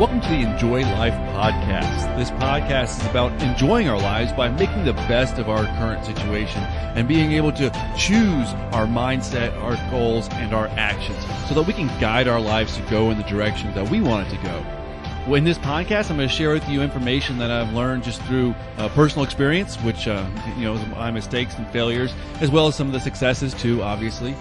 Welcome to the Enjoy Life podcast. This podcast is about enjoying our lives by making the best of our current situation and being able to choose our mindset, our goals, and our actions so that we can guide our lives to go in the direction that we want it to go. Well, in this podcast, I'm going to share with you information that I've learned just through personal experience, which, my mistakes and failures, as well as some of the successes too, obviously.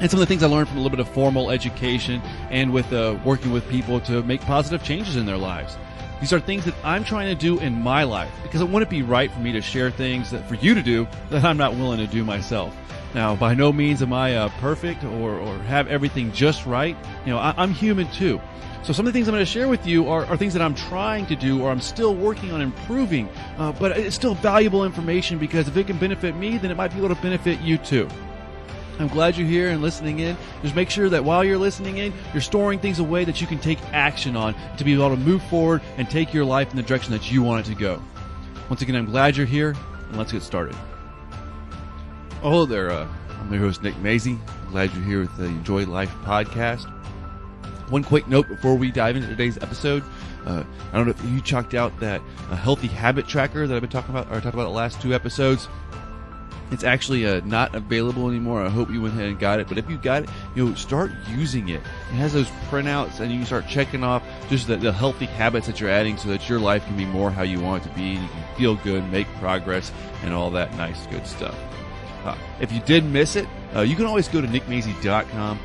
And some of the things I learned from a little bit of formal education and with working with people to make positive changes in their lives. These are things that I'm trying to do in my life because it wouldn't be right for me to share things that for you to do that I'm not willing to do myself. Now, by no means am I perfect or have everything just right. I'm human too. So some of the things I'm going to share with you are things that I'm trying to do or I'm still working on improving, but it's still valuable information because if it can benefit me, then it might be able to benefit you too. I'm glad you're here and listening in. Just make sure that while you're listening in, you're storing things away that you can take action on to be able to move forward and take your life in the direction that you want it to go. Once again, I'm glad you're here, and let's get started. Oh, hello there. I'm your host, Nick Mazie. Glad you're here with the Enjoy Life podcast. One quick note before we dive into today's episode. I don't know if you checked out that healthy habit tracker that I've been talking about, or I talked about the last two episodes. It's actually not available anymore. I hope you went ahead and got it. But if you got it, start using it. It has those printouts, and you can start checking off just the healthy habits that you're adding so that your life can be more how you want it to be, and you can feel good, make progress, and all that nice, good stuff. If you did miss it, you can always go to nickmazie.com.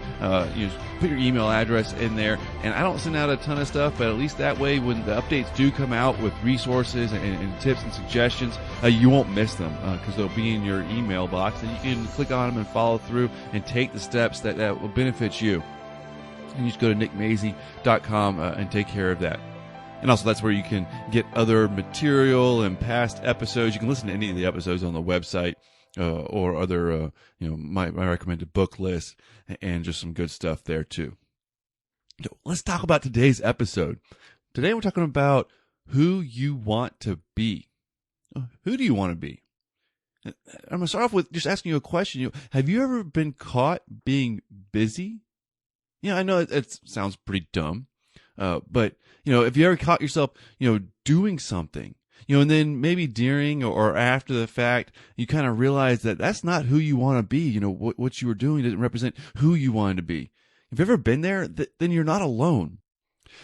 Put your email address in there, and I don't send out a ton of stuff, but at least that way when the updates do come out with resources and tips and suggestions, you won't miss them because they'll be in your email box, and you can click on them and follow through and take the steps that will benefit you. And you just go to nickmazie.com and take care of that. And also that's where you can get other material and past episodes. You can listen to any of the episodes on the website. Or other, my recommended book list and just some good stuff there too. So let's talk about today's episode. Today we're talking about who you want to be. Who do you want to be? I'm going to start off with just asking you a question. Have you ever been caught being busy? I know it sounds pretty dumb, but if you ever caught yourself, doing something, and then maybe during or after the fact, you kind of realize that that's not who you want to be. What you were doing doesn't represent who you wanted to be. If you've ever been there, then you're not alone.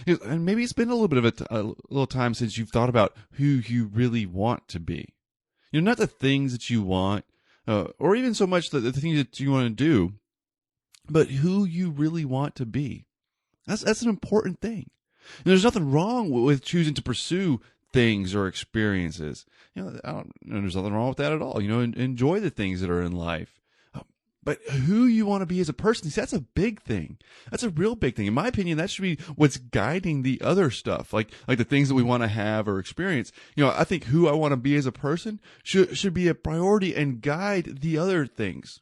And maybe it's been a little bit of a little time since you've thought about who you really want to be. Not the things that you want, or even so much the things that you want to do, but who you really want to be. That's an important thing. And there's nothing wrong with choosing to pursue things or experiences. There's nothing wrong with that at all. Enjoy the things that are in life. But who you want to be as a person, see, that's a big thing. That's a real big thing. In my opinion, that should be what's guiding the other stuff, like the things that we want to have or experience. I think who I want to be as a person should be a priority and guide the other things.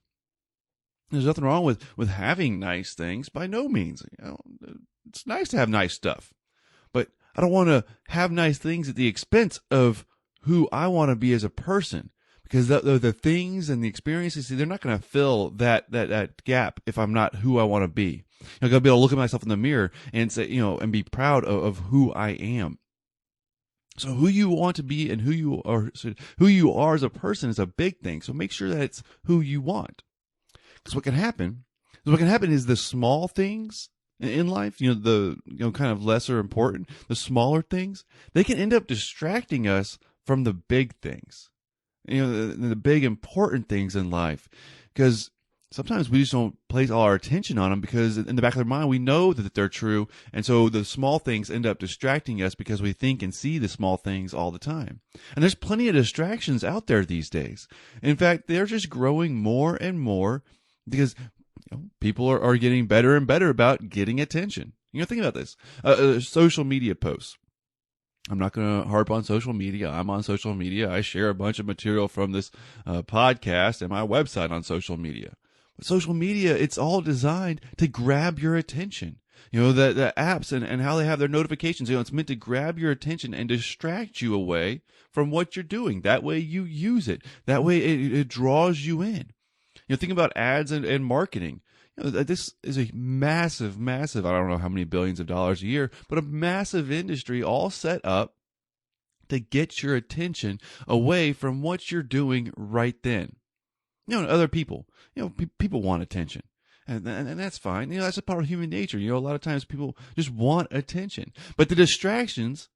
There's nothing wrong with having nice things, by no means. It's nice to have nice stuff. But I don't want to have nice things at the expense of who I want to be as a person, because the things and the experiences, they're not going to fill that gap if I'm not who I want to be. I got to be able to look at myself in the mirror and say, and be proud of who I am. So who you want to be and who you are as a person is a big thing. So make sure that it's who you want. Because what can happen is the small things in life, the kind of lesser important, the smaller things, they can end up distracting us from the big things, the big important things in life, because sometimes we just don't place all our attention on them because in the back of our mind we know that they're true, and so the small things end up distracting us because we think and see the small things all the time. And there's plenty of distractions out there these days. In fact, they're just growing more and more because people are getting better and better about getting attention. Think about this. Social media posts. I'm not going to harp on social media. I'm on social media. I share a bunch of material from this podcast and my website on social media. But social media, it's all designed to grab your attention. The apps and how they have their notifications, it's meant to grab your attention and distract you away from what you're doing. That way you use it. That way it draws you in. Think about ads and marketing. This is a massive, massive, I don't know how many billions of dollars a year, but a massive industry all set up to get your attention away from what you're doing right then. Other people, people want attention. And that's fine. That's a part of human nature. A lot of times people just want attention. But the distractions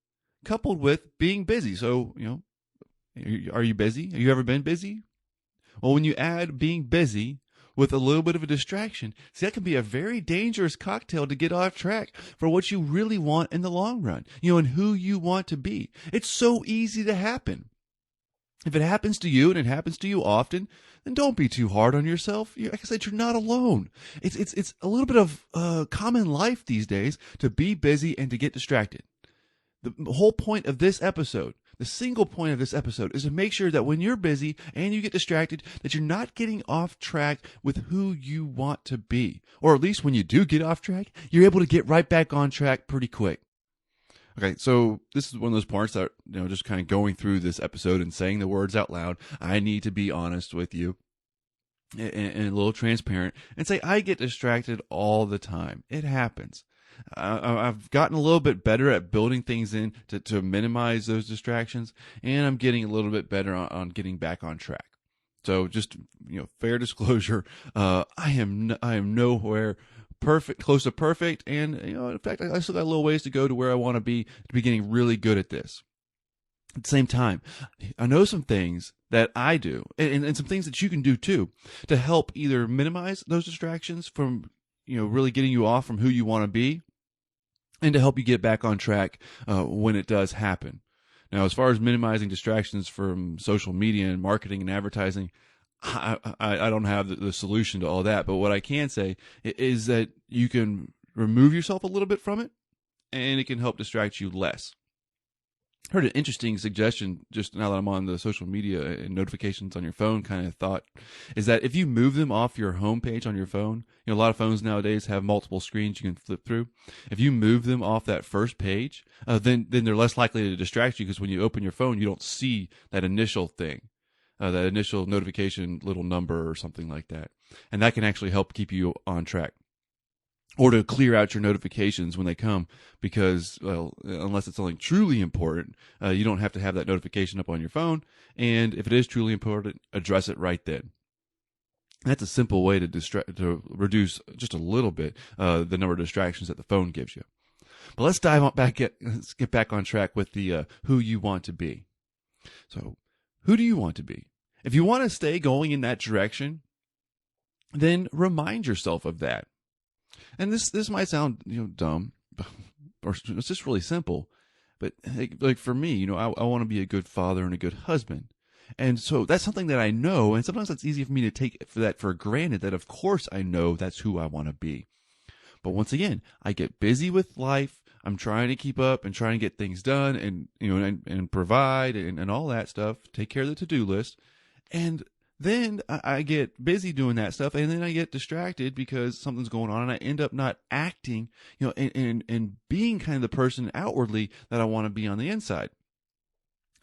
coupled with being busy. So, are you busy? Have you ever been busy? Well, when you add being busy with a little bit of a distraction, see, that can be a very dangerous cocktail to get off track for what you really want in the long run, and who you want to be. It's so easy to happen. If it happens to you and it happens to you often, then don't be too hard on yourself. Like I said, you're not alone. It's a little bit of common life these days to be busy and to get distracted. The whole point of this episode, the single point of this episode, is to make sure that when you're busy and you get distracted, that you're not getting off track with who you want to be. Or at least when you do get off track, you're able to get right back on track pretty quick. Okay, so this is one of those parts that, just kind of going through this episode and saying the words out loud. I need to be honest with you and a little transparent and say I get distracted all the time. It happens. I've gotten a little bit better at building things in to minimize those distractions, and I'm getting a little bit better on getting back on track. So just, fair disclosure, I am nowhere close to perfect, and in fact, I still got a little ways to go to where I want to be getting really good at this. At the same time, I know some things that I do, and some things that you can do too, to help either minimize those distractions from really getting you off from who you want to be, and to help you get back on track when it does happen. Now, as far as minimizing distractions from social media and marketing and advertising, I don't have the solution to all that, but what I can say is that you can remove yourself a little bit from it, and it can help distract you less. I heard an interesting suggestion just now that I'm on the social media and notifications on your phone kind of thought, is that if you move them off your home page on your phone, a lot of phones nowadays have multiple screens you can flip through. If you move them off that first page, then they're less likely to distract you, because when you open your phone, you don't see that initial thing. That initial notification little number or something like that. And that can actually help keep you on track. Or to clear out your notifications when they come, because, unless it's something truly important, you don't have to have that notification up on your phone. And if it is truly important, address it right then. That's a simple way to reduce just a little bit the number of distractions that the phone gives you. But let's let's get back on track with the who you want to be. So, who do you want to be? If you want to stay going in that direction, then remind yourself of that. And this might sound dumb, or it's just really simple, but like for me, I want to be a good father and a good husband, and so that's something that I know, and sometimes it's easy for me to take that for granted. That of course I know that's who I want to be, but once again, I get busy with life. I'm trying to keep up and trying to get things done, and and provide and all that stuff. Take care of the to-do list, and then I get busy doing that stuff, and then I get distracted because something's going on, and I end up not acting, and being kind of the person outwardly that I want to be on the inside.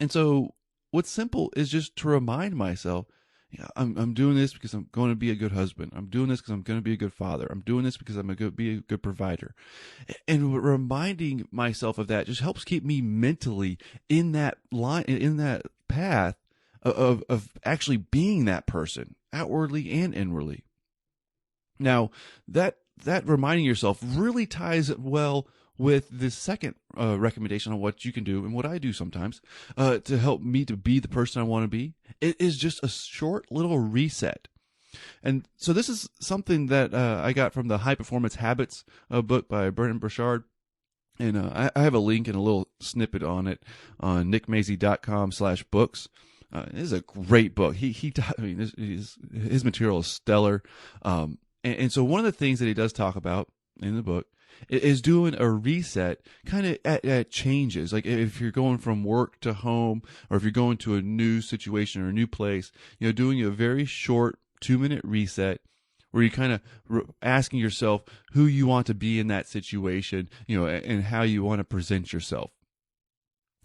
And so what's simple is just to remind myself, I'm doing this because I'm going to be a good husband. I'm doing this because I'm going to be a good father. I'm doing this because I'm going to be a good provider. And reminding myself of that just helps keep me mentally in that line, in that path of actually being that person, outwardly and inwardly. Now, that reminding yourself really ties well with the second recommendation on what you can do and what I do sometimes to help me to be the person I want to be. It is just a short little reset. And so this is something that I got from the High Performance Habits book by Brendon Burchard. And I have a link and a little snippet on it on nickmazy.com/books. This is a great book. His material is stellar. And so one of the things that he does talk about in the book is doing a reset kind of at changes. Like if you're going from work to home, or if you're going to a new situation or a new place, doing a very short 2-minute reset where you're kind of asking yourself who you want to be in that situation, and how you want to present yourself.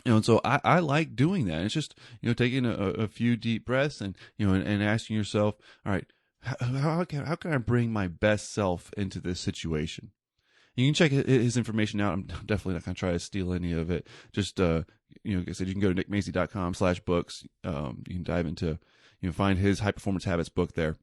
And so I like doing that. It's just, taking a few deep breaths and, and asking yourself, all right, how can I bring my best self into this situation? You can check his information out. I'm definitely not going to try to steal any of it. Just, like I said, you can go to nickmacy.com/books. You can dive into, find his High Performance Habits book there.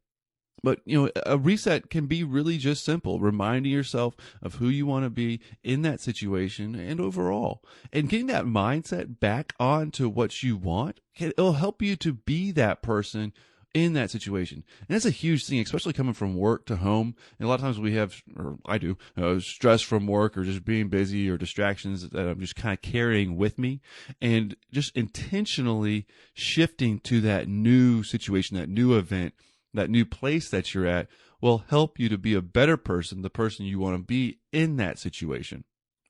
But, a reset can be really just simple, reminding yourself of who you want to be in that situation and overall. And getting that mindset back onto what you want, it'll help you to be that person in that situation. And that's a huge thing, especially coming from work to home. And a lot of times we have, or I do, stress from work or just being busy or distractions that I'm just kind of carrying with me. And just intentionally shifting to that new situation, that new event, that new place that you're at will help you to be a better person, the person you want to be in that situation.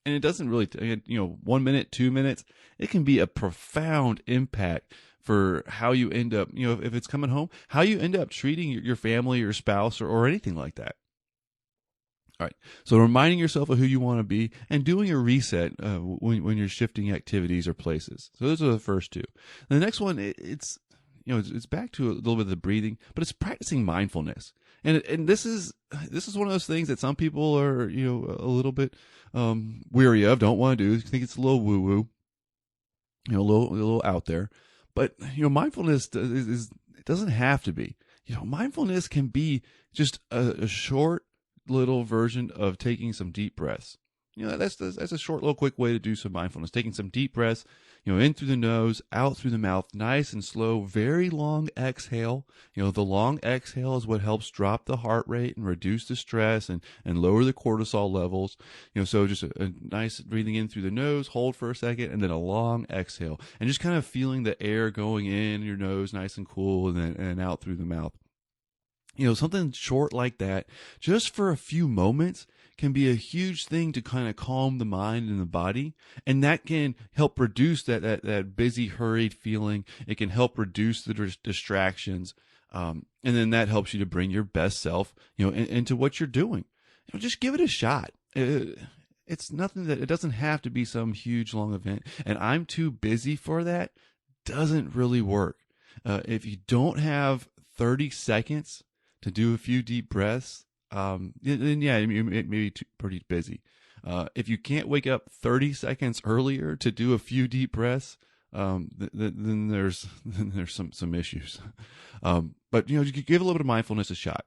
And it doesn't really, 1 minute, 2 minutes, it can be a profound impact for how you end up, if it's coming home, how you end up treating your family, your spouse, or anything like that. All right. So reminding yourself of who you want to be and doing a reset when you're shifting activities or places. So those are the first two. And the next one, it's back to a little bit of the breathing, but it's practicing mindfulness. And this is one of those things that some people are, a little bit weary of, don't want to do. Think it's a little woo woo, a little out there. But mindfulness it doesn't have to be. Mindfulness can be just a short little version of taking some deep breaths. That's a short little quick way to do some mindfulness. Taking some deep breaths, in through the nose, out through the mouth, nice and slow, very long exhale. The long exhale is what helps drop the heart rate and reduce the stress and lower the cortisol levels. So just a nice breathing in through the nose, hold for a second, and then a long exhale. And just kind of feeling the air going in your nose, nice and cool, and then out through the mouth. Something short like that, just for a few moments, can be a huge thing to kind of calm the mind and the body. And that can help reduce that busy, hurried feeling. It can help reduce the distractions. And then that helps you to bring your best self, into what you're doing. Just give it a shot. It's nothing it doesn't have to be some huge, long event. And I'm too busy for that doesn't really work. If you don't have 30 seconds to do a few deep breaths, then yeah, it may be pretty busy. If you can't wake up 30 seconds earlier to do a few deep breaths, then there's some issues. But you give a little bit of mindfulness a shot.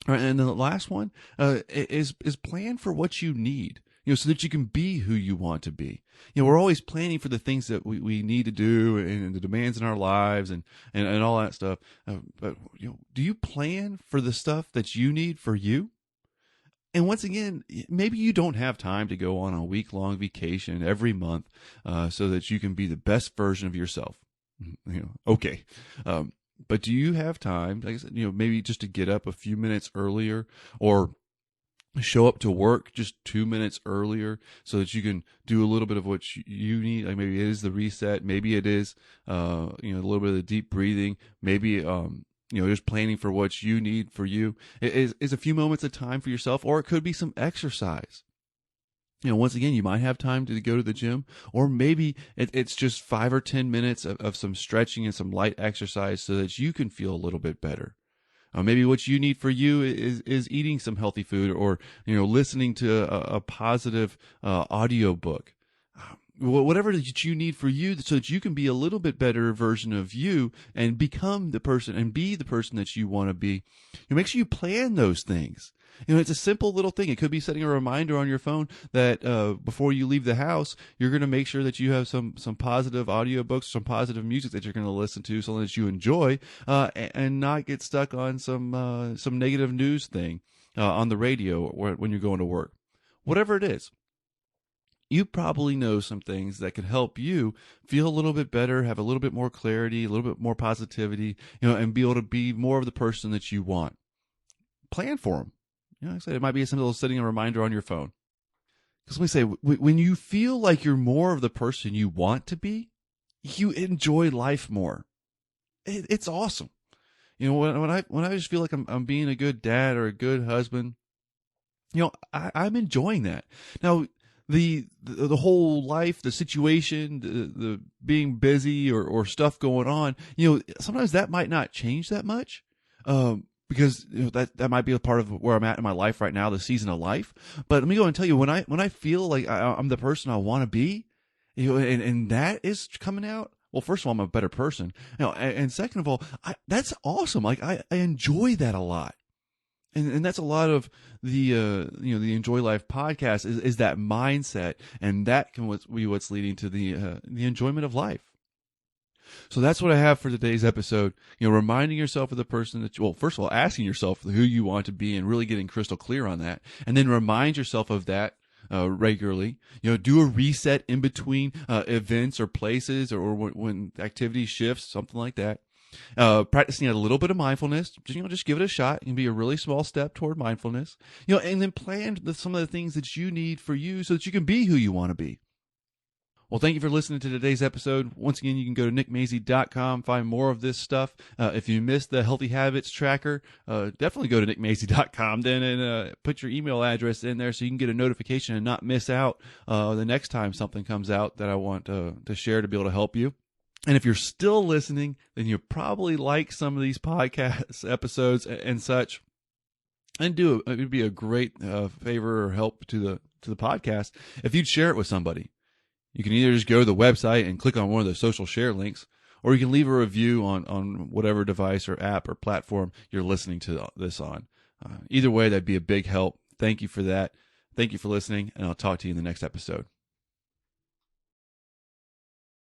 All right, and then the last one is plan for what you need. So that you can be who you want to be. We're always planning for the things that we need to do and the demands in our lives and all that stuff. But do you plan for the stuff that you need for you? And once again, maybe you don't have time to go on a week-long vacation every month so that you can be the best version of yourself. Okay. But do you have time, like I said, maybe just to get up a few minutes earlier or show up to work just 2 minutes earlier so that you can do a little bit of what you need? Like maybe it is the reset. Maybe it is, a little bit of the deep breathing. Maybe, just planning for what you need for you. It is a few moments of time for yourself, or it could be some exercise. Once again, you might have time to go to the gym, or maybe it's just 5 or 10 minutes of some stretching and some light exercise so that you can feel a little bit better. Maybe what you need for you is eating some healthy food, or listening to a positive audio book. Whatever that you need for you, so that you can be a little bit better version of you and become the person and be the person that you want to be. Make sure you plan those things. It's a simple little thing. It could be setting a reminder on your phone that before you leave the house, you're going to make sure that you have some positive audiobooks, some positive music that you're going to listen to, so that you enjoy, and not get stuck on some negative news thing on the radio when you're going to work. Whatever it is, you probably know some things that could help you feel a little bit better, have a little bit more clarity, a little bit more positivity, and be able to be more of the person that you want. Plan for them. Like I said, it might be as simple as setting a reminder on your phone. Because let me say, when you feel like you're more of the person you want to be, you enjoy life more. It's awesome. When I just feel like I'm being a good dad or a good husband, I'm enjoying that. Now, the whole life, the situation, the being busy or stuff going on, sometimes that might not change that much. because that might be a part of where I'm at in my life right now, the season of life. But let me go and tell you, when I feel like I'm the person I want to be, and that is coming out. Well, first of all, I'm a better person, and second of all, that's awesome. Like I enjoy that a lot. And that's a lot of the the Enjoy Life podcast is that mindset, and that can be what's leading to the enjoyment of life. So that's what I have for today's episode. Reminding yourself of the person first of all, asking yourself who you want to be and really getting crystal clear on that, and then remind yourself of that regularly. Do a reset in between events or places, or when activity shifts, something like that. Practicing a little bit of mindfulness, just give it a shot. It can be a really small step toward mindfulness, and then plan some of the things that you need for you so that you can be who you want to be. Well, thank you for listening to today's episode. Once again, you can go to nickmazy.com, find more of this stuff. If you missed the Healthy Habits Tracker, definitely go to nickmazy.com then and put your email address in there so you can get a notification and not miss out the next time something comes out that I want to share to be able to help you. And if you're still listening, then you probably like some of these podcast episodes and such. And it would be a great favor or help to the podcast if you'd share it with somebody. You can either just go to the website and click on one of the social share links, or you can leave a review on whatever device or app or platform you're listening to this on. Either way, that'd be a big help. Thank you for that. Thank you for listening, and I'll talk to you in the next episode.